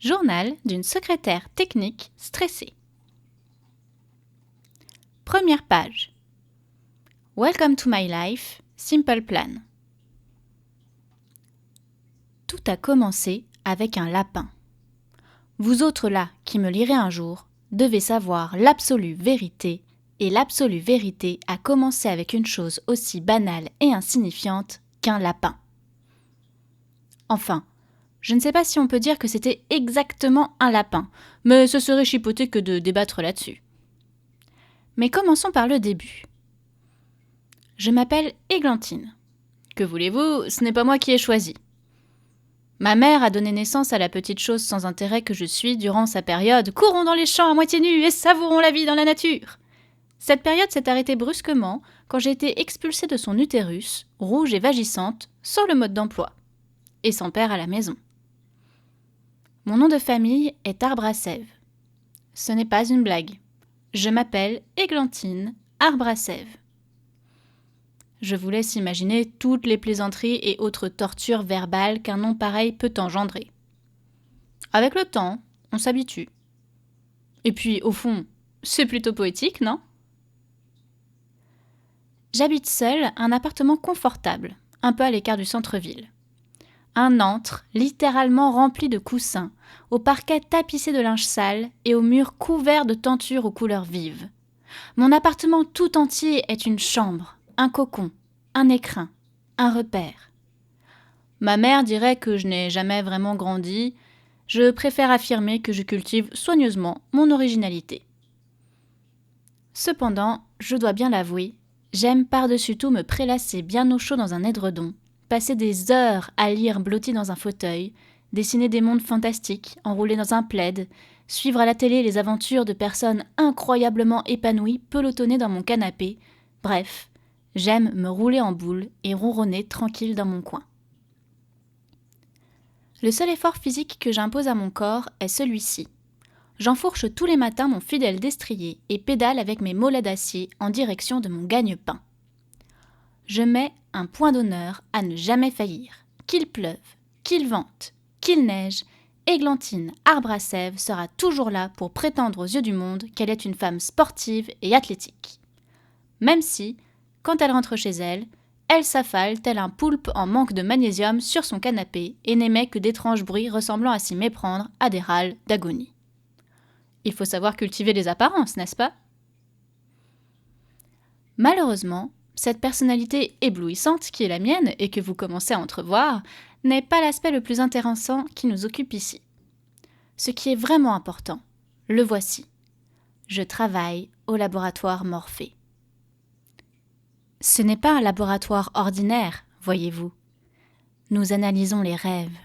Journal d'une secrétaire technique stressée. Première page. Welcome to my life, simple plan. Tout a commencé avec un lapin. Vous autres là, qui me lirez un jour, devez savoir l'absolue vérité, et l'absolue vérité a commencé avec une chose aussi banale et insignifiante qu'un lapin. Enfin, je ne sais pas si on peut dire que c'était exactement un lapin, mais ce serait chipoter que de débattre là-dessus. Mais commençons par le début. Je m'appelle Églantine. Que voulez-vous, ce n'est pas moi qui ai choisi. Ma mère a donné naissance à la petite chose sans intérêt que je suis durant sa période « Courons dans les champs à moitié nus et savourons la vie dans la nature !» Cette période s'est arrêtée brusquement quand j'ai été expulsée de son utérus, rouge et vagissante, sans le mode d'emploi, et sans père à la maison. Mon nom de famille est Arbre à Sève. Ce n'est pas une blague. Je m'appelle Églantine Arbre à Sève. Je vous laisse imaginer toutes les plaisanteries et autres tortures verbales qu'un nom pareil peut engendrer. Avec le temps, on s'habitue. Et puis, au fond, c'est plutôt poétique, non ? J'habite seule un appartement confortable, un peu à l'écart du centre-ville. Un antre littéralement rempli de coussins, au parquet tapissé de linge sale et aux murs couverts de tentures aux couleurs vives. Mon appartement tout entier est une chambre, un cocon, un écrin, un repère. Ma mère dirait que je n'ai jamais vraiment grandi. Je préfère affirmer que je cultive soigneusement mon originalité. Cependant, je dois bien l'avouer, j'aime par-dessus tout me prélasser bien au chaud dans un édredon, passer des heures à lire blotti dans un fauteuil, dessiner des mondes fantastiques, enrouler dans un plaid, suivre à la télé les aventures de personnes incroyablement épanouies pelotonnées dans mon canapé. Bref, j'aime me rouler en boule et ronronner tranquille dans mon coin. Le seul effort physique que j'impose à mon corps est celui-ci. J'enfourche tous les matins mon fidèle destrier et pédale avec mes mollets d'acier en direction de mon gagne-pain. Je mets un point d'honneur à ne jamais faillir. Qu'il pleuve, qu'il vente, qu'il neige, Églantine Arbre à Sève sera toujours là pour prétendre aux yeux du monde qu'elle est une femme sportive et athlétique. Même si, quand elle rentre chez elle, elle s'affale tel un poulpe en manque de magnésium sur son canapé et n'émet que d'étranges bruits ressemblant à s'y méprendre à des râles d'agonie. Il faut savoir cultiver les apparences, n'est-ce pas ? Malheureusement, cette personnalité éblouissante qui est la mienne et que vous commencez à entrevoir n'est pas l'aspect le plus intéressant qui nous occupe ici. Ce qui est vraiment important, le voici. Je travaille au laboratoire Morphée. Ce n'est pas un laboratoire ordinaire, voyez-vous. Nous analysons les rêves.